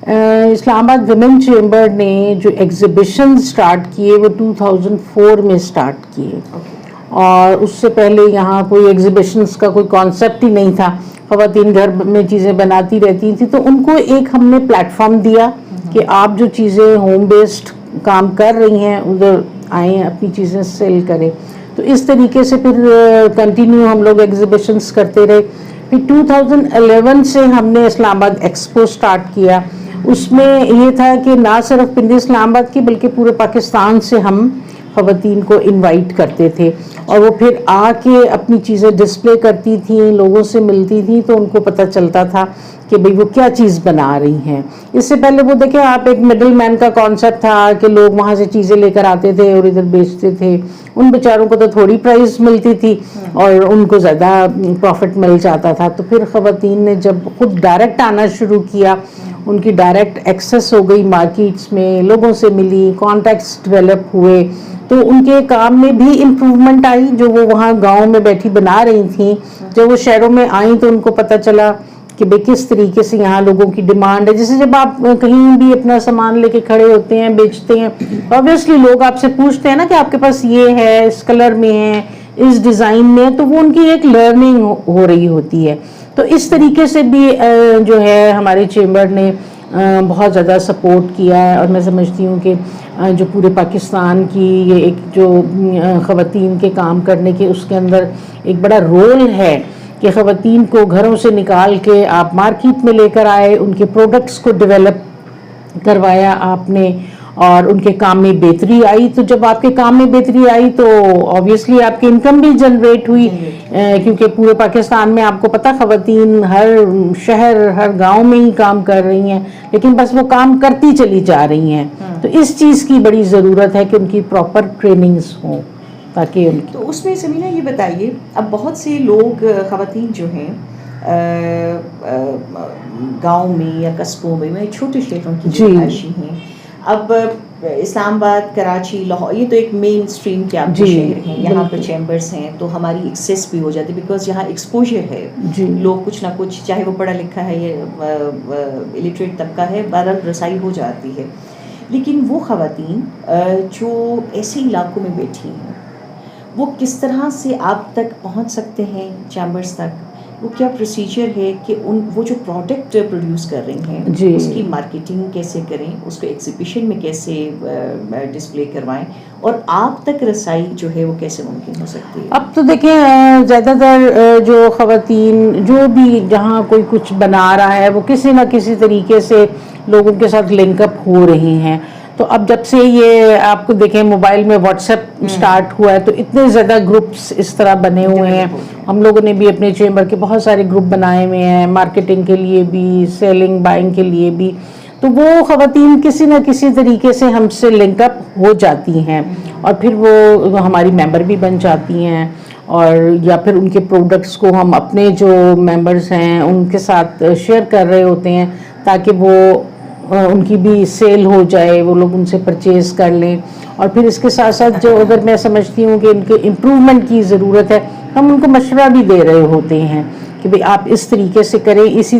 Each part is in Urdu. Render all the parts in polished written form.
اسلام آباد ویمن چیمبر نے جو ایگزیبیشن سٹارٹ کیے وہ 2004 میں سٹارٹ کیے، اور اس سے پہلے یہاں کوئی ایگزیبیشنز کا کوئی کانسیپٹ ہی نہیں تھا، خواتین گھر میں چیزیں بناتی رہتی تھیں، تو ان کو ایک ہم نے پلیٹ فارم دیا کہ آپ جو چیزیں ہوم بیسڈ کام کر رہی ہیں ادھر آئیں، اپنی چیزیں سیل کریں۔ تو اس طریقے سے پھر کنٹینیو ہم لوگ ایگزیبیشنز کرتے رہے۔ پھر 2011 سے ہم نے اسلام آباد ایکسپو سٹارٹ کیا۔ اس میں یہ تھا کہ نہ صرف پنڈی اسلام آباد کی بلکہ پورے پاکستان سے ہم خواتین کو انوائٹ کرتے تھے، اور وہ پھر آ کے اپنی چیزیں ڈسپلے کرتی تھیں، لوگوں سے ملتی تھیں، تو ان کو پتہ چلتا تھا کہ بھئی وہ کیا چیز بنا رہی ہیں۔ اس سے پہلے وہ دیکھیں آپ ایک مڈل مین کا کانسیپٹ تھا کہ لوگ وہاں سے چیزیں لے کر آتے تھے اور ادھر بیچتے تھے، ان بیچاروں کو تو تھوڑی پرائز ملتی تھی اور ان کو زیادہ پروفٹ مل جاتا تھا۔ تو پھر خواتین نے جب خود ڈائریکٹ آنا شروع کیا، ان کی ڈائریکٹ ایکسیس ہو گئی مارکیٹس میں، لوگوں سے ملی، کانٹیکٹس ڈیولپ ہوئے، تو ان کے کام میں بھی امپروومنٹ آئی۔ جو وہ وہاں گاؤں میں بیٹھی بنا رہی تھیں، جب وہ شہروں میں آئیں تو ان کو پتہ چلا کہ بھئی کس طریقے سے یہاں لوگوں کی ڈیمانڈ ہے۔ جیسے جب آپ کہیں بھی اپنا سامان لے کے کھڑے ہوتے ہیں، بیچتے ہیں، obviously لوگ آپ سے پوچھتے ہیں نا کہ آپ کے پاس یہ ہے، اس کلر میں ہے، اس ڈیزائن میں ہے، تو وہ ان کی ایک لرننگ ہو رہی ہوتی ہے۔ تو اس طریقے سے بھی جو ہے ہمارے چیمبر نے بہت زیادہ سپورٹ کیا ہے، اور میں سمجھتی ہوں کہ جو پورے پاکستان کی یہ ایک جو خواتین کے کام کرنے کے اس کے اندر ایک بڑا رول ہے کہ خواتین کو گھروں سے نکال کے آپ مارکیٹ میں لے کر آئے، ان کے پروڈکٹس کو ڈیولپ کروایا آپ نے، اور ان کے کام میں بہتری آئی۔ تو جب آپ کے کام میں بہتری آئی تو obviously آپ کی انکم بھی جنریٹ ہوئی، کیونکہ پورے پاکستان میں آپ کو پتہ خواتین ہر شہر ہر گاؤں میں ہی کام کر رہی ہیں، لیکن بس وہ کام کرتی چلی جا رہی ہیں۔ تو اس چیز کی بڑی ضرورت ہے کہ ان کی پراپر ٹریننگز ہوں تاکہ ان کی۔ تو اس میں سمینا یہ بتائیے، اب بہت سے لوگ خواتین جو ہیں گاؤں میں یا قصبوں میں چھوٹے شہروں کی جو رہائشی ہیں، اب اسلام آباد، کراچی، لاہور، یہ تو ایک مین اسٹریم کے آپ کے شہر ہیں، یہاں پہ چیمبرز ہیں، تو ہماری ایکسیس بھی ہو جاتی ہے بیکاز یہاں ایکسپوجر ہے، لوگ کچھ نہ کچھ، چاہے وہ پڑھا لکھا ہے یا الٹریٹ طبقہ ہے، بہرحال رسائی ہو جاتی ہے۔ لیکن وہ خواتین جو ایسے علاقوں میں بیٹھی ہیں، وہ کس طرح سے آپ تک پہنچ سکتے ہیں چیمبرز تک؟ وہ کیا پروسیجر ہے کہ وہ جو پروڈکٹ پروڈیوس کر رہی ہیں اس کی مارکیٹنگ کیسے کریں، اس کو ایگزیبیشن میں کیسے ڈسپلے کروائیں، اور آپ تک رسائی جو ہے وہ کیسے ممکن ہو سکتی ہے؟ اب تو دیکھیں زیادہ تر جو خواتین جو بھی جہاں کوئی کچھ بنا رہا ہے وہ کسی نہ کسی طریقے سے لوگوں کے ساتھ لنک اپ ہو رہی ہیں۔ تو اب جب سے یہ آپ کو دیکھیں موبائل میں واٹس ایپ سٹارٹ ہوا ہے تو اتنے زیادہ گروپس اس طرح بنے ہوئے ہیں۔ ہم لوگوں نے بھی اپنے چیمبر کے بہت سارے گروپ بنائے ہوئے ہیں، مارکیٹنگ کے لیے بھی، سیلنگ بائنگ کے لیے بھی۔ تو وہ خواتین کسی نہ کسی طریقے سے ہم سے لنک اپ ہو جاتی ہیں، اور پھر وہ ہماری ممبر بھی بن جاتی ہیں، اور یا پھر ان کے پروڈکٹس کو ہم اپنے جو ممبرز ہیں ان کے ساتھ شیئر کر رہے ہوتے ہیں تاکہ وہ ان کی بھی سیل ہو جائے، وہ لوگ ان سے پرچیز کر لیں۔ اور پھر اس کے ساتھ ساتھ جو اگر میں سمجھتی ہوں کہ ان کے امپروومنٹ کی ضرورت ہے، ہم ان کو مشورہ بھی دے رہے ہوتے ہیں کہ بھئی آپ اس طریقے سے کریں۔ اسی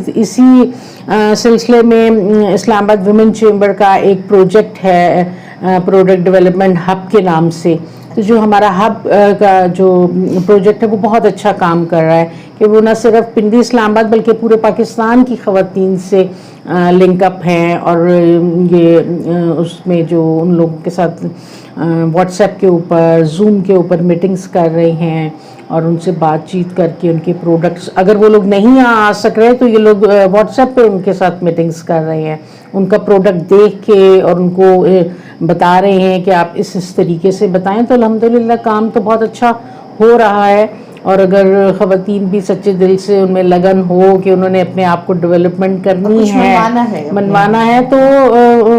سلسلے میں اسلام آباد ویمن چیمبر کا ایک پروجیکٹ ہے پروڈکٹ ڈیولپمنٹ ہب کے نام سے۔ تو جو ہمارا ہب کا جو پروجیکٹ ہے وہ بہت اچھا کام کر رہا ہے کہ وہ نہ صرف پنڈی اسلام آباد بلکہ پورے پاکستان کی خواتین سے لنک اپ ہیں، اور یہ اس میں جو ان لوگوں کے ساتھ واٹس ایپ کے اوپر، زوم کے اوپر میٹنگز کر رہے ہیں، اور ان سے بات چیت کر کے ان کے پروڈکٹس، اگر وہ لوگ نہیں آ سک رہے تو یہ لوگ واٹس ایپ پہ ان کے ساتھ میٹنگز کر رہے ہیں، ان کا پروڈکٹ دیکھ کے اور ان کو بتا رہے ہیں کہ آپ اس طریقے سے بتائیں۔ تو الحمدللہ کام تو بہت اچھا ہو رہا ہے، اور اگر خواتین بھی سچے دل سے ان میں لگن ہو کہ انہوں نے اپنے آپ کو ڈیولپمنٹ کرنی ہے، منوانا ہے، تو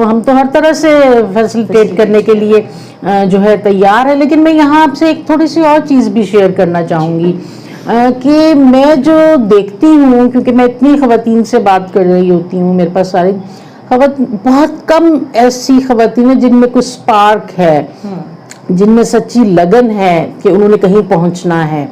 ہم تو ہر طرح سے فیسیلیٹیٹ کرنے کے لیے جو ہے تیار ہے۔ لیکن میں یہاں آپ سے ایک تھوڑی سی اور چیز بھی شیئر کرنا چاہوں گی کہ میں جو دیکھتی ہوں، کیونکہ میں اتنی خواتین سے بات کر رہی ہوتی ہوں، میرے پاس سارے بہت کم ایسی خواتین ہیں جن میں کچھ سپارک ہے، جن میں سچی لگن ہے کہ انہوں نے کہیں پہنچنا ہے،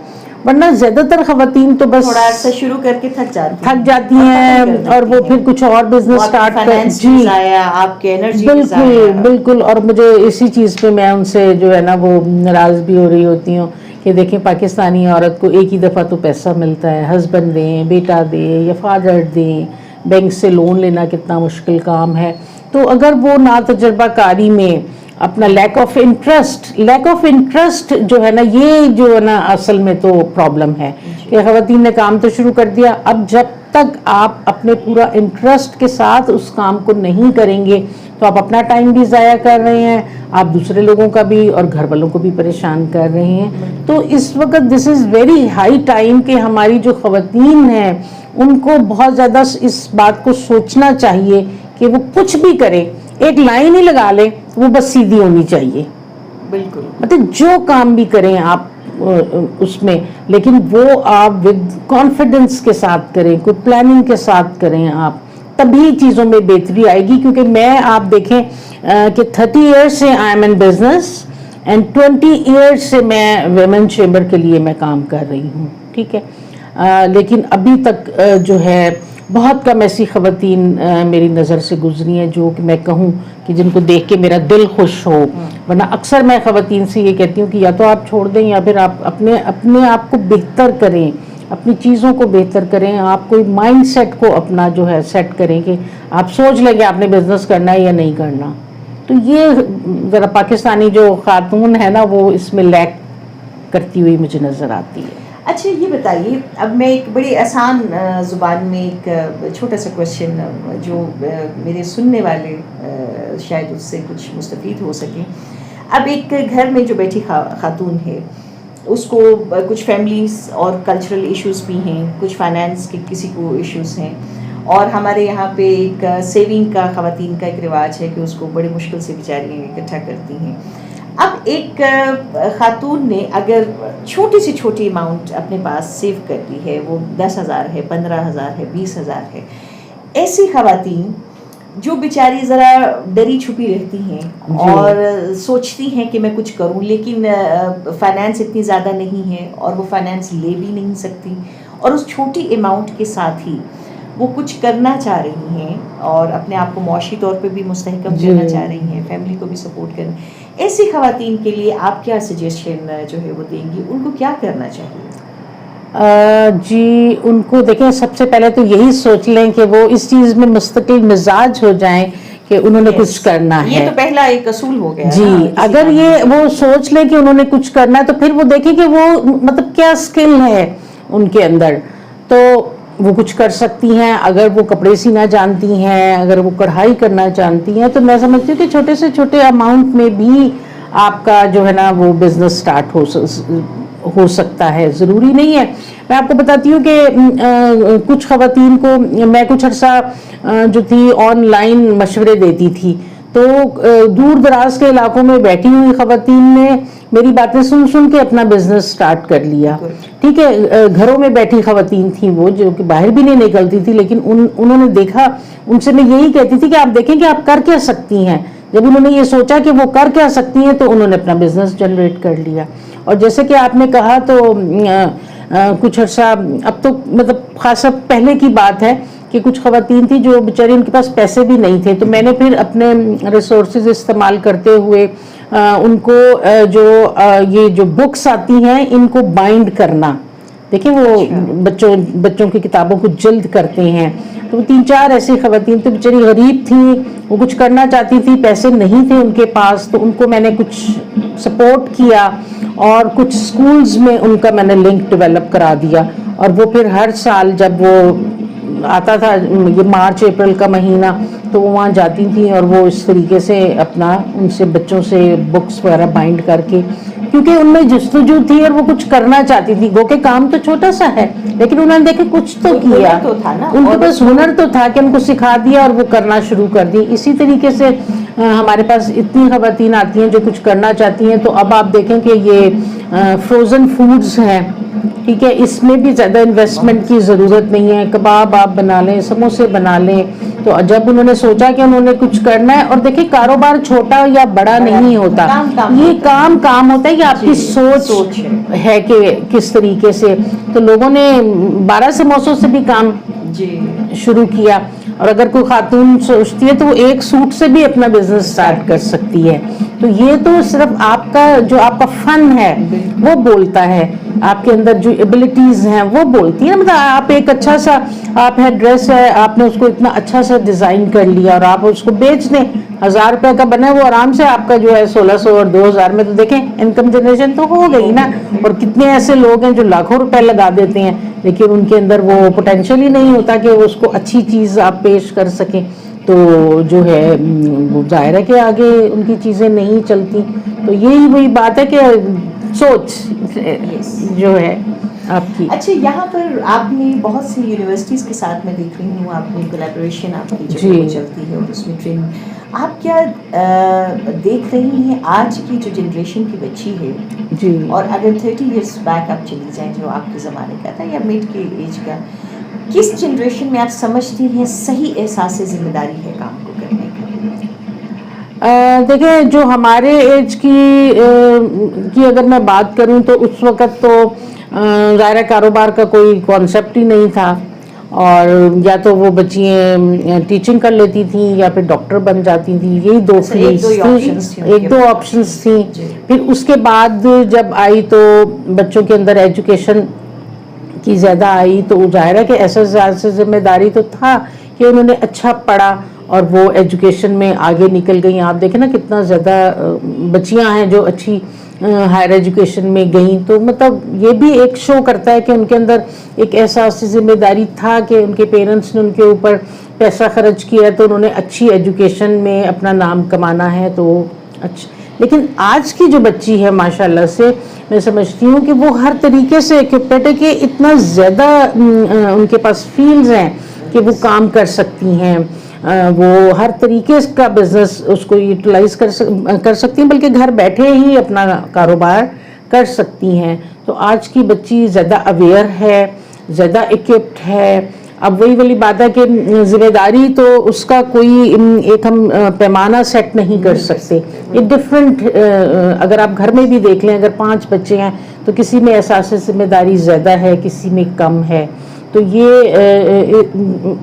ورنہ زیادہ تر خواتین تو بس تھوڑا عرصہ شروع کر کے تھک جاتی ہیں اور وہ پھر کچھ اور بزنس اسٹارٹ جی آپ کے انرجی بالکل بالکل. اور مجھے اسی چیز پہ میں ان سے جو ہے نا وہ ناراض بھی ہو رہی ہوتی ہوں کہ دیکھیں پاکستانی عورت کو ایک ہی دفعہ تو پیسہ ملتا ہے, ہسبینڈ دیں, بیٹا دے یا فادر دیں, بینک سے لون لینا کتنا مشکل کام ہے. تو اگر وہ نا تجربہ کاری میں اپنا لیک آف انٹرسٹ جو ہے نا, یہ جو ہے نا اصل میں تو پرابلم ہے کہ خواتین نے کام تو شروع کر دیا, اب جب تک آپ اپنے پورا انٹرسٹ کے ساتھ اس کام کو نہیں کریں گے تو آپ اپنا ٹائم بھی ضائع کر رہے ہیں, آپ دوسرے لوگوں کا بھی اور گھر والوں کو بھی پریشان کر رہے ہیں. تو اس وقت دس از ویری ہائی ٹائم کہ ہماری جو خواتین ہیں ان کو بہت زیادہ اس بات کو سوچنا چاہیے کہ وہ کچھ بھی کرے, ایک لائن ہی لگا لیں, وہ بس سیدھی ہونی چاہیے. بالکل, مطلب جو کام بھی کریں آپ اس میں, لیکن وہ آپ ود کانفیڈنس کے ساتھ کریں, کوئی پلاننگ کے ساتھ کریں آپ, تبھی چیزوں میں بہتری آئے گی. کیونکہ میں آپ دیکھیں کہ 30 ایئرس سے I am in business and 20 years سے میں ویمن چیمبر کے لیے میں کام کر رہی ہوں, ٹھیک ہے. لیکن ابھی تک جو ہے بہت کم ایسی خواتین میری نظر سے گزری ہیں جو کہ میں کہوں کہ جن کو دیکھ کے میرا دل خوش ہو. ورنہ اکثر میں خواتین سے یہ کہتی ہوں کہ یا تو آپ چھوڑ دیں یا پھر آپ اپنے آپ کو بہتر کریں, اپنی چیزوں کو بہتر کریں. آپ کوئی مائنڈ سیٹ کو اپنا جو ہے سیٹ کریں کہ آپ سوچ لیں کہ آپ نے بزنس کرنا ہے یا نہیں کرنا. تو یہ ذرا پاکستانی جو خاتون ہے نا وہ اس میں لیک کرتی ہوئی مجھے نظر آتی ہے. اچھا یہ بتائیے, اب میں ایک بڑی آسان زبان میں ایک چھوٹا سا کوشچن جو میرے سننے والے شاید اس سے کچھ مستفید ہو سکیں. اب ایک گھر میں جو بیٹھی خاتون ہے اس کو کچھ فیملیز اور کلچرل ایشوز بھی ہیں, کچھ فائنانس کے کسی کو ایشوز ہیں, اور ہمارے یہاں پہ ایک سیونگ کا خواتین کا ایک رواج ہے کہ اس کو بڑی مشکل سے بیچاری اکٹھا کرتی ہیں. اب ایک خاتون نے اگر چھوٹی سے چھوٹی اماؤنٹ اپنے پاس سیو کر لی ہے, وہ 10,000 ہے, 15,000 ہے, 20,000 ہے, ایسی خواتین جو بیچاری ذرا ڈری چھپی رہتی ہیں اور سوچتی ہیں کہ میں کچھ کروں, لیکن فائنانس اتنی زیادہ نہیں ہے اور وہ فائنانس لے بھی نہیں سکتی, اور اس چھوٹی اماؤنٹ کے ساتھ ہی وہ کچھ کرنا چاہ رہی ہیں اور اپنے آپ کو معاشی طور پہ بھی مستحکم کرنا چاہ رہی ہیں, فیملی کو بھی سپورٹ کرنا. ایسی خواتین کے لیے آپ کیا سجیشن جو ہے وہ دیں گی, ان کو کیا کرنا چاہیے؟ جی ان کو دیکھیں, سب سے پہلے تو یہی سوچ لیں کہ وہ اس چیز میں مستقل مزاج ہو جائیں کہ انہوں نے کچھ کرنا ہے. یہ تو پہلا ایک اصول ہو گیا جی. اگر یہ وہ سوچ لیں کہ انہوں نے کچھ کرنا ہے تو پھر وہ دیکھیں کہ وہ مطلب کیا اسکل ہے ان کے اندر, تو وہ کچھ کر سکتی ہیں. اگر وہ کپڑے سینا جانتی ہیں, اگر وہ کڑھائی کرنا جانتی ہیں, تو میں سمجھتی ہوں کہ چھوٹے سے چھوٹے اماؤنٹ میں بھی آپ کا جو ہے نا وہ بزنس سٹارٹ ہو سکتا ہے. ضروری نہیں ہے. میں آپ کو بتاتی ہوں کہ کچھ خواتین کو میں کچھ عرصہ جو تھی آن لائن مشورے دیتی تھی, تو دور دراز کے علاقوں میں بیٹھی ہوئی خواتین نے میری باتیں سن کے اپنا بزنس سٹارٹ کر لیا. ٹھیک ہے, گھروں میں بیٹھی خواتین تھیں وہ جو کہ باہر بھی نہیں نکلتی تھی, لیکن انہوں نے دیکھا, ان سے میں یہی کہتی تھی کہ آپ دیکھیں کہ آپ کر کیا سکتی ہیں. جب انہوں نے یہ سوچا کہ وہ کر کیا سکتی ہیں تو انہوں نے اپنا بزنس جنریٹ کر لیا. اور جیسے کہ آپ نے کہا تو کچھ عرصہ, اب تو مطلب خاصا پہلے کی بات ہے کہ کچھ خواتین تھی جو بیچاری ان کے پاس پیسے بھی نہیں تھے, تو میں نے پھر اپنے ریسورسز استعمال کرتے ہوئے ان کو یہ جو بکس آتی ہیں ان کو بائنڈ کرنا, دیکھیں وہ بچوں کی کتابوں کو جلد کرتے ہیں, تو 3-4 ایسی خواتین تو بیچاری غریب تھیں, وہ کچھ کرنا چاہتی تھی, پیسے نہیں تھے ان کے پاس, تو ان کو میں نے کچھ سپورٹ کیا اور کچھ سکولز میں ان کا میں نے لنک ڈیولپ کرا دیا. اور وہ پھر ہر سال جب وہ آتا تھا یہ مارچ اپریل کا مہینہ, تو وہ وہاں جاتی تھیں اور وہ اس طریقے سے اپنا ان سے بچوں سے بکس وغیرہ بائنڈ کر کے, کیونکہ ان میں جستجو تھی اور وہ کچھ کرنا چاہتی تھی. گو کہ کام تو چھوٹا سا ہے لیکن انہوں نے دیکھے کچھ تو کیا, ان کے پاس ہنر تو تھا کہ ان کو سکھا دیا اور وہ کرنا شروع کر دی. اسی طریقے سے ہمارے پاس اتنی خواتین آتی ہیں جو کچھ کرنا چاہتی ہیں, تو اب آپ دیکھیں کہ یہ فروزن فوڈز ہیں, ٹھیک ہے, اس میں بھی زیادہ انویسٹمنٹ کی ضرورت نہیں ہے. کباب آپ بنا لیں, سموسے بنا لیں, تو تو جب انہوں نے سوچا کہ انہوں نے کچھ کرنا ہے, اور دیکھیں کاروبار چھوٹا یا بڑا نہیں ہوتا, یہ کام ہوتا ہے کہ آپ کی سوچ ہے کہ کس طریقے سے. تو لوگوں نے 12 سموسوں سے بھی کام شروع کیا, اور اگر کوئی خاتون سوچتی ہے تو وہ ایک سوٹ سے بھی اپنا بزنس سٹارٹ کر سکتی ہے. تو یہ تو صرف آپ کا جو آپ کا فن ہے وہ بولتا ہے, آپ کے اندر جو ایبلٹیز ہیں وہ بولتی ہیں. مطلب آپ ایک اچھا سا, آپ ہے ڈریس ہے, آپ نے اس کو اتنا اچھا سا ڈیزائن کر لیا اور آپ اس کو بیچ دیں, 1000 روپے کا بنا وہ آرام سے آپ کا جو ہے 1600 اور 2000 میں. تو دیکھیں انکم جنریشن تو ہو گئی نا. اور کتنے ایسے لوگ ہیں جو لاکھوں روپے لگا دیتے ہیں لیکن ان کے اندر وہ پوٹینشیل ہی نہیں ہوتا کہ اس کو اچھی چیز آپ پیش کر سکیں. تو جو ہے ظاہر ہے کہ آگے ان کی چیزیں نہیں چلتی. تو یہی وہی بات ہے کہ سوچ جو ہے آپ کی. اچھا, یہاں پر آپ نے بہت سی یونیورسٹیز کے ساتھ میں دیکھ رہی ہوں, آپ نے کولیبوریشن آپ کی جو وہ چلتی ہے اور اس میں ٹریننگ, آپ کیا دیکھ رہی ہیں آج کی جو جنریشن کی بچی ہے جی, اور اگر 30 ایئرس بیک آپ چلی جائیں جو آپ کے زمانے کا تھا یا مڈ کی ایج کا, کس جنریشن میں آپ سمجھتی ہیں صحیح احساس ذمہ داری ہے کام کو کرنے کا؟ دیکھیں جو ہمارے ایج کی اگر میں بات کروں تو اس وقت تو ظاہر کاروبار کا کوئی کانسیپٹ ہی نہیں تھا, اور یا تو وہ بچیاں ٹیچنگ کر لیتی تھیں یا پھر ڈاکٹر بن جاتی تھیں, یہی دو فیلڈز تھیں, ایک دو آپشنز تھیں. پھر اس کے بعد جب آئی تو بچوں کے اندر ایجوکیشن کی زیادہ آئی, تو ظاہر ہے کہ احساس ذمہ داری تو تھا کہ انہوں نے اچھا پڑھا اور وہ ایجوکیشن میں آگے نکل گئیں. آپ دیکھیں نا کتنا زیادہ بچیاں ہیں جو اچھی ہائر ایجوکیشن میں گئیں. تو مطلب یہ بھی ایک شو کرتا ہے کہ ان کے اندر ایک احساس ذمہ داری تھا کہ ان کے پیرنٹس نے ان کے اوپر پیسہ خرچ کیا, تو انہوں نے اچھی ایجوکیشن میں اپنا نام کمانا ہے. تو اچھا, لیکن آج کی جو بچی ہے ماشاءاللہ سے میں سمجھتی ہوں کہ وہ ہر طریقے سے ایکوپڈ ہے, کہ اتنا زیادہ ان کے پاس فیلڈز ہیں کہ وہ کام کر سکتی ہیں, وہ ہر طریقے کا بزنس اس کو یوٹیلائز کر سکتی ہیں, بلکہ گھر بیٹھے ہی اپنا کاروبار کر سکتی ہیں. تو آج کی بچی زیادہ اویئر ہے, زیادہ اکوپڈ ہے. اب وہی والی بات ہے کہ ذمہ داری تو اس کا کوئی ایک ہم پیمانہ سیٹ نہیں کر سکتے. یہ ڈفرینٹ, اگر آپ گھر میں بھی دیکھ لیں, اگر 5 بچے ہیں تو کسی میں احساس ذمہ داری زیادہ ہے, کسی میں کم ہے. تو یہ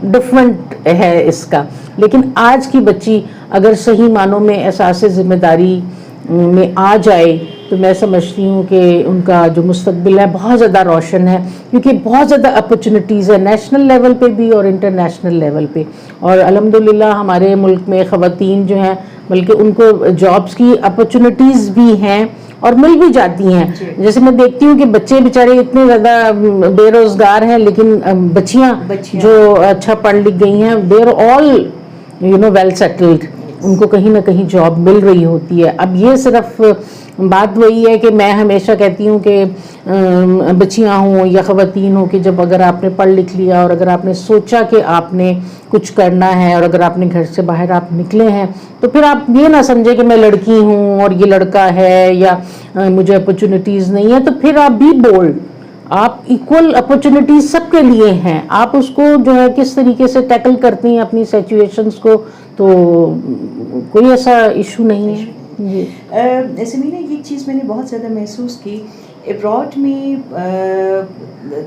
ڈفرینٹ ہے اس کا. لیکن آج کی بچی اگر صحیح معنوں میں احساس ذمہ داری میں آ جائے تو میں سمجھتی ہوں کہ ان کا جو مستقبل ہے بہت زیادہ روشن ہے, کیونکہ بہت زیادہ اپرچونیٹیز ہے نیشنل لیول پہ بھی اور انٹرنیشنل لیول پہ. اور الحمدللہ ہمارے ملک میں خواتین جو ہیں بلکہ ان کو جابس کی اپرچونیٹیز بھی ہیں اور مل بھی جاتی ہیں. جیسے میں دیکھتی ہوں کہ بچے بیچارے اتنے زیادہ بے روزگار ہیں, لیکن بچیاں جو اچھا پڑھ لکھ گئی ہیں they are all well settled, ان کو کہیں نہ کہیں جاب مل رہی ہوتی ہے. اب یہ صرف بات وہی ہے کہ میں ہمیشہ کہتی ہوں کہ بچیاں ہوں یا خواتین ہوں کہ جب اگر آپ نے پڑھ لکھ لیا اور اگر آپ نے سوچا کہ آپ نے کچھ کرنا ہے اور اگر آپ نے گھر سے باہر آپ نکلے ہیں تو پھر آپ یہ نہ سمجھے کہ میں لڑکی ہوں اور یہ لڑکا ہے یا مجھے اپرچونیٹیز نہیں ہے. تو پھر آپ بھی بولڈ, آپ ایکول اپرچونیٹیز سب کے لیے ہیں, آپ اس کو جو ہے کس طریقے سے ٹیکل کرتی ہیں اپنی سچویشنز کو, تو کوئی ایسا ایشو نہیں ہے. جی سمیرہ, یہ چیز میں نے بہت زیادہ محسوس کی ابراڈ میں,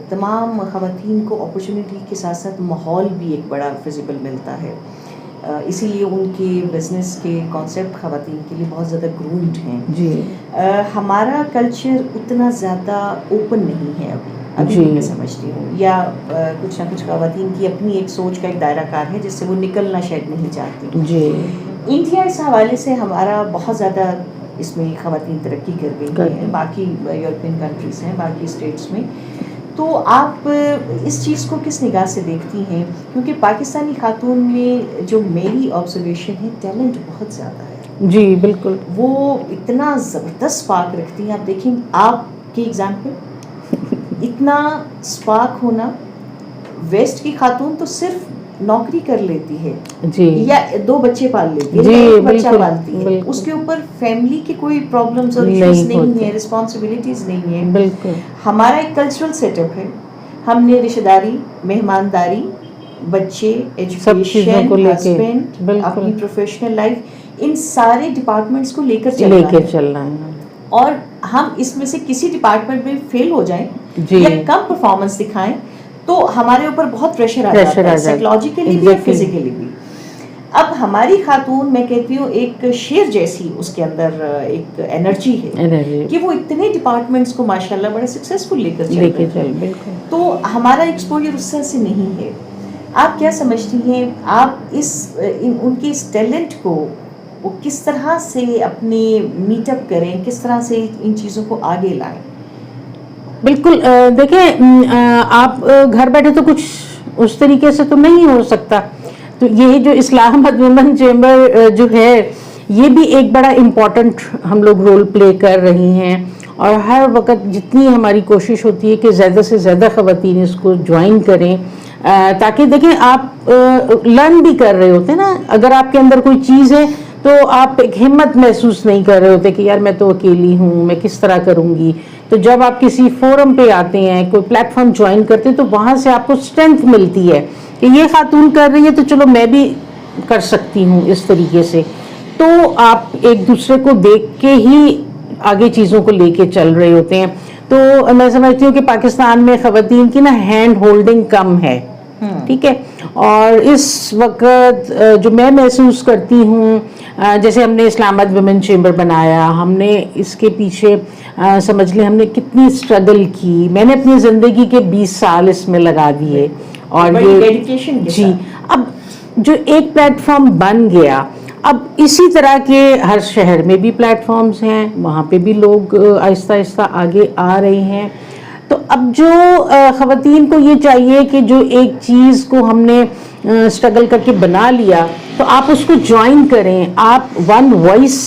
تمام خواتین کو اپرچونیٹی کے ساتھ ساتھ ماحول بھی ایک بڑا ویزیبل ملتا ہے, اسی لیے ان کے بزنس کے کانسیپٹ خواتین کے لیے بہت زیادہ گرومڈ ہیں. جی ہمارا کلچر اتنا زیادہ اوپن نہیں ہے ابھی بھی میں سمجھتی ہوں, یا کچھ نہ کچھ خواتین کی اپنی ایک سوچ کا ایک دائرہ کار ہے جس سے وہ نکلنا شاید نہیں چاہتی. جی انڈیا اس حوالے سے ہمارا بہت زیادہ اس میں خواتین ترقی کر گئی ہیں, باقی یورپین کنٹریز ہیں, باقی اسٹیٹس میں. تو آپ اس چیز کو کس نگاہ سے دیکھتی ہیں؟ کیونکہ پاکستانی خاتون میں جو میری آبزرویشن ہے ٹیلنٹ بہت زیادہ ہے. جی بالکل, وہ اتنا زبردست سپارک رکھتی ہیں. آپ دیکھیں آپ کی ایگزامپل, اتنا سپارک ہونا. ویسٹ کی خاتون تو صرف نوکری کر لیتی ہے جی, یا 2 بچے پال لیتی ہے, ایک بچہ پالتی ہے, اس کے اوپر فیملی کی کوئی پرابلمز اور ایشوز نہیں ہے, رسپانسبلٹیز نہیں ہیں. بالکل ہمارا ایک کلچرل سیٹ اپ ہے, ہم نے رشتہ داری, مہمانداری بچے، سب چیزوں ایجوکیشن، کو لے کے ہسبینڈ، بالکل اپنی پروفیشنل لائف، ان سارے ڈپارٹمنٹس کو لے کر لے چلنا کے ہے. چلنا ہے. اور ہم اس میں سے کسی ڈپارٹمنٹ میں فیل ہو جائیں جی یا کم پرفارمنس دکھائیں تو ہمارے اوپر بہت پریشر آ جاتا ہے، سائیکولوجیکلی بھی اور فزیکلی بھی. اب ہماری خاتون، میں کہتی ہوں ایک شیر جیسی اس کے اندر ایک انرجی ہے کہ وہ اتنے ڈپارٹمنٹس کو ماشاءاللہ بڑے سکسیسفل لے کر چل رہے ہیں. بالکل. تو ہمارا ایکسپوجر اس طرح سے نہیں ہے. آپ کیا سمجھتی ہیں، آپ ان کے اس ٹیلنٹ کو وہ کس طرح سے اپنے میٹ اپ کریں، کس طرح سے ان چیزوں کو آگے لائیں؟ بالکل. دیکھیں آپ گھر بیٹھے تو کچھ اس طریقے سے تو نہیں ہو سکتا. تو یہ جو اسلام آباد ویمن چیمبر جو ہے یہ بھی ایک بڑا امپورٹنٹ ہم لوگ رول پلے کر رہی ہیں. اور ہر وقت جتنی ہماری کوشش ہوتی ہے کہ زیادہ سے زیادہ خواتین اس کو جوائن کریں، تاکہ دیکھیں آپ لرن بھی کر رہے ہوتے ہیں نا. اگر آپ کے اندر کوئی چیز ہے تو آپ ایک ہمت محسوس نہیں کر رہے ہوتے کہ یار میں تو اکیلی ہوں، میں کس طرح کروں گی. تو جب آپ کسی فورم پہ آتے ہیں، کوئی پلیٹ فارم جوائن کرتے ہیں، تو وہاں سے آپ کو اسٹرینتھ ملتی ہے کہ یہ خاتون کر رہی ہے تو چلو میں بھی کر سکتی ہوں اس طریقے سے. تو آپ ایک دوسرے کو دیکھ کے ہی آگے چیزوں کو لے کے چل رہے ہوتے ہیں. تو میں سمجھتی ہوں کہ پاکستان میں خواتین کی نا ہینڈ ہولڈنگ کم ہے. ٹھیک ہے. اور اس وقت جو میں محسوس کرتی ہوں، جیسے ہم نے اسلام آباد ویمن چیمبر بنایا، ہم نے اس کے پیچھے سمجھ لیں ہم نے کتنی اسٹرگل کی. میں نے اپنی زندگی کے 20 سال اس میں لگا دیے. اور یہ ڈیڈیکیشن کے جی، اب جو ایک پلیٹ فارم بن گیا، اب اسی طرح کے ہر شہر میں بھی پلیٹ فارمز ہیں، وہاں پہ بھی لوگ آہستہ آہستہ آگے آ رہے ہیں. تو اب جو خواتین کو یہ چاہیے کہ جو ایک چیز کو ہم نے اسٹرگل کر کے بنا لیا تو آپ اس کو جوائن کریں، آپ ون وائس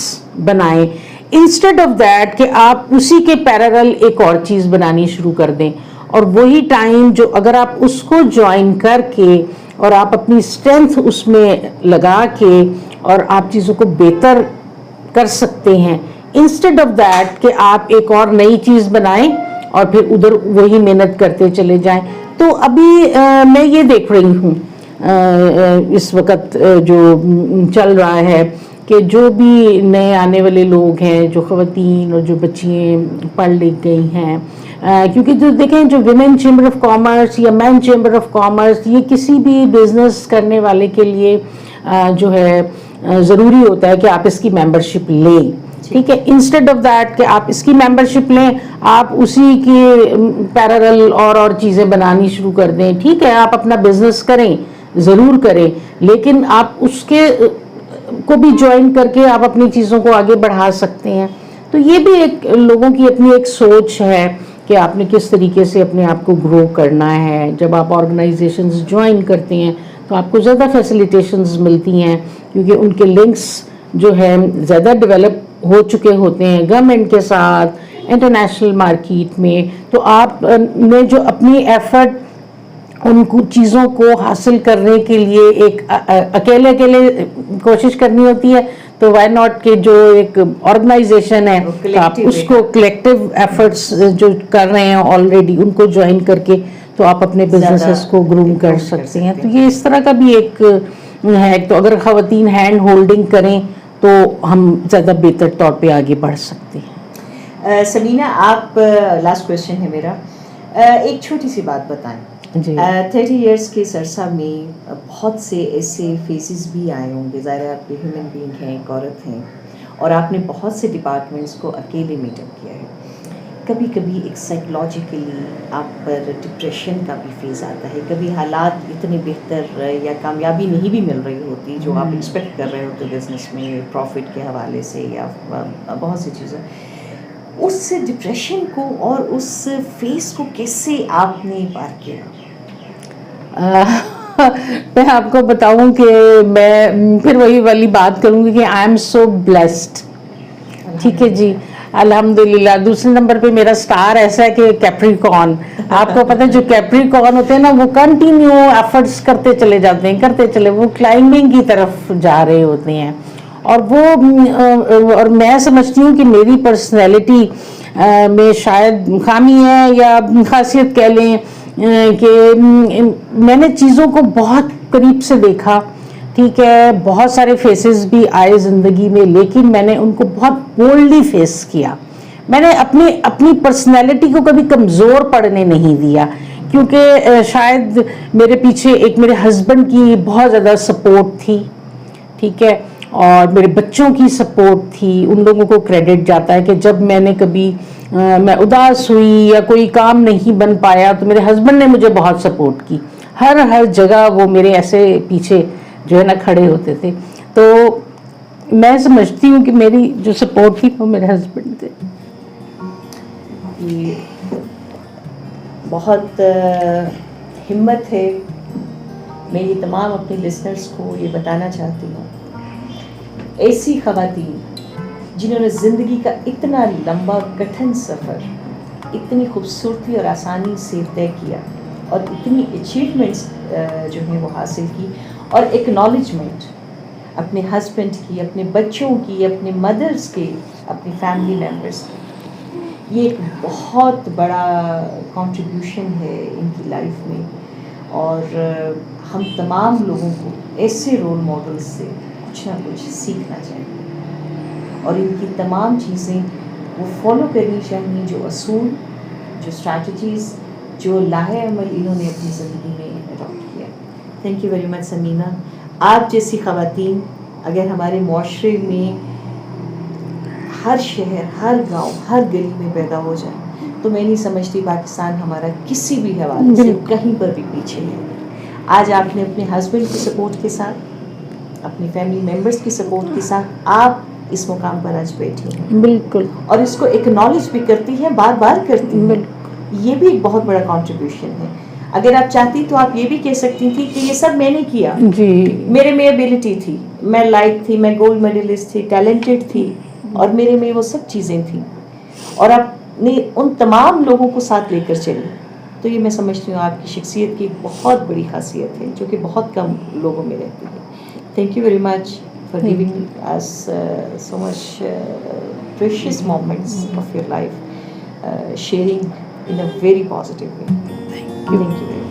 بنائیں، انسٹیڈ آف دیٹ کہ آپ اسی کے پیرالل ایک اور چیز بنانی شروع کر دیں. اور وہی ٹائم جو اگر آپ اس کو جوائن کر کے اور آپ اپنی اسٹرینتھ اس میں لگا کے اور آپ چیزوں کو بہتر کر سکتے ہیں، انسٹیڈ آف دیٹ کہ آپ ایک اور نئی چیز بنائیں اور پھر ادھر وہی محنت کرتے چلے جائیں. تو ابھی میں یہ دیکھ رہی ہوں اس وقت جو چل رہا ہے کہ جو بھی نئے آنے والے لوگ ہیں، جو خواتین اور جو بچیاں پڑھ لکھ گئی ہیں، کیونکہ جو دیکھیں جو ویمن چیمبر آف کامرس یا مین چیمبر آف کامرس، یہ کسی بھی بزنس کرنے والے کے لیے جو ہے ضروری ہوتا ہے کہ آپ اس کی ممبرشپ لیں. ٹھیک ہے. انسٹیڈ آف دیٹ کہ آپ اس کی ممبرشپ لیں، آپ اسی کے پیرالل اور چیزیں بنانی شروع کر دیں. ٹھیک ہے، آپ اپنا بزنس کریں، ضرور کریں، لیکن آپ اس کے کو بھی جوائن کر کے آپ اپنی چیزوں کو آگے بڑھا سکتے ہیں. تو یہ بھی ایک لوگوں کی اپنی ایک سوچ ہے کہ آپ نے کس طریقے سے اپنے آپ کو گرو کرنا ہے. جب آپ آرگنائزیشنز جوائن کرتے ہیں تو آپ کو زیادہ فیسیلیٹیشنز ملتی ہیں، کیونکہ ان کے لنکس جو ہے زیادہ ڈیولپ ہو چکے ہوتے ہیں گورنمنٹ کے ساتھ، انٹرنیشنل مارکیٹ میں. تو آپ نے جو اپنی ایفرٹ ان کو چیزوں کو حاصل کرنے کے لیے ایک اکیلے کوشش کرنی ہوتی ہے، تو وائی ناٹ کہ جو ایک آرگنائزیشن ہے تو آپ اس کو کلیکٹیو ایفرٹس جو کر رہے ہیں آلریڈی ان کو جوائن کر کے تو آپ اپنے بزنسز کو گروم کر سکتے ہیں. تو یہ اس طرح کا بھی ایک ہے. تو اگر خواتین ہینڈ ہولڈنگ کریں تو ہم زیادہ بہتر طور پہ آگے بڑھ سکتے ہیں. سمینہ، آپ لاسٹ کویسچن ہے میرا، ایک چھوٹی سی بات بتائیں. جی 30 ایئرس کے عرصہ میں بہت سے ایسے فیزز بھی آئے ہوں گے. ظاہر آپ بھی ہیومن بینگ ہیں، ایک عورت ہیں، اور آپ نے بہت سے ڈپارٹمنٹس کو اکیلے میٹ اپ کیا ہے. کبھی کبھی ایک سائیکولوجیکلی آپ پر ڈپریشن کا بھی فیز آتا ہے. کبھی حالات اتنے بہتر یا کامیابی نہیں بھی مل رہی ہوتی جو آپ ایکسپیکٹ کر رہے ہوتے بزنس میں، پروفٹ کے حوالے سے یا بہت سی چیزیں. اس ڈپریشن کو اور اس فیز کو کیسے آپ نے پار کیا؟ میں آپ کو بتاؤں کہ میں پھر وہی والی بات کروں گی کہ آئی ایم سو بلیسڈ. ٹھیک ہے جی، الحمدللہ. دوسرے نمبر پہ میرا سٹار ایسا ہے کہ کیپریکارن. آپ کو پتہ ہے جو کیپریکارن ہوتے ہیں نا وہ کنٹینیو ایفرٹس کرتے چلے جاتے ہیں، کرتے چلے، وہ کلائمبنگ کی طرف جا رہے ہوتے ہیں. اور وہ اور میں سمجھتی ہوں کہ میری پرسنالٹی میں شاید خامی ہے یا خاصیت کہہ لیں کہ میں نے چیزوں کو بہت قریب سے دیکھا، ٹھیک ہے، بہت سارے فیسز بھی آئے زندگی میں، لیکن میں نے ان کو بہت بولڈلی فیس کیا. میں نے اپنی پرسنالٹی کو کبھی کمزور پڑنے نہیں دیا، کیونکہ شاید میرے پیچھے ایک میرے ہسبینڈ کی بہت زیادہ سپورٹ تھی، ٹھیک ہے، اور میرے بچوں کی سپورٹ تھی. ان لوگوں کو کریڈٹ جاتا ہے کہ جب میں نے کبھی میں اداس ہوئی یا کوئی کام نہیں بن پایا تو میرے ہسبینڈ نے مجھے بہت سپورٹ کی. ہر جگہ وہ میرے ایسے پیچھے جو ہے نا کھڑے ہوتے تھے. تو میں سمجھتی ہوں کہ میری جو سپورٹ تھی وہ میرے ہسبینڈ تھے. بہت ہمت ہے. میں یہ تمام اپنے لسنرز کو یہ بتانا چاہتی ہوں، ایسی خواتین جنہوں نے زندگی کا اتنا لمبا کٹھن سفر اتنی خوبصورتی اور آسانی سے طے کیا اور اتنی اچیومنٹس جو ہیں وہ حاصل کی، اور ایکنالجمنٹ اپنے ہسبینڈ کی، اپنے بچوں کی، اپنے مدرس کے، اپنی فیملی ممبرس کی، یہ ایک بہت بڑا کنٹریبیوشن ہے ان کی لائف میں. اور ہم تمام لوگوں کو ایسے رول ماڈلز سے کچھ نہ کچھ سیکھنا چاہیے، اور ان کی تمام چیزیں وہ فالو کرنی چاہیے، جو اصول، جو اسٹریٹجیز، جو لاہے عمل انہوں نے اپنی زندگی میں اڈاپٹ کیا. تھینک یو ویری مچ سمینا. آپ جیسی خواتین اگر ہمارے معاشرے میں ہر شہر، ہر گاؤں، ہر گلی میں پیدا ہو جائے تو میں نہیں سمجھتی پاکستان ہمارا کسی بھی حوالے سے کہیں پر بھی پیچھے ہے. آج آپ نے اپنے ہسبینڈ کی سپورٹ کے ساتھ، اپنی فیملی ممبرس کی سپورٹ کے ساتھ آپ اس مقام پر آج بیٹھی ہیں، بالکل، اور اس کو ایکنالج بھی کرتی ہیں، بار بار کرتی ہیں. یہ بھی ایک بہت بڑا کنٹریبیوشن ہے. اگر آپ چاہتی تو آپ یہ بھی کہہ سکتی تھی کہ یہ سب میں نے کیا، جی، میرے میں ایبلٹی تھی، میں لائق تھی، میں گولڈ میڈلسٹ تھی، ٹیلنٹڈ تھی، اور میرے میں وہ سب چیزیں تھیں، اور آپ نے ان تمام لوگوں کو ساتھ لے کر چلی. تو یہ میں سمجھتی ہوں آپ کی شخصیت کی بہت بڑی خاصیت ہے جو کہ بہت کم لوگوں میں رہتی ہے. Thank you very much for giving اس so much precious moments of your life, sharing in a very positive way. Thank you very much.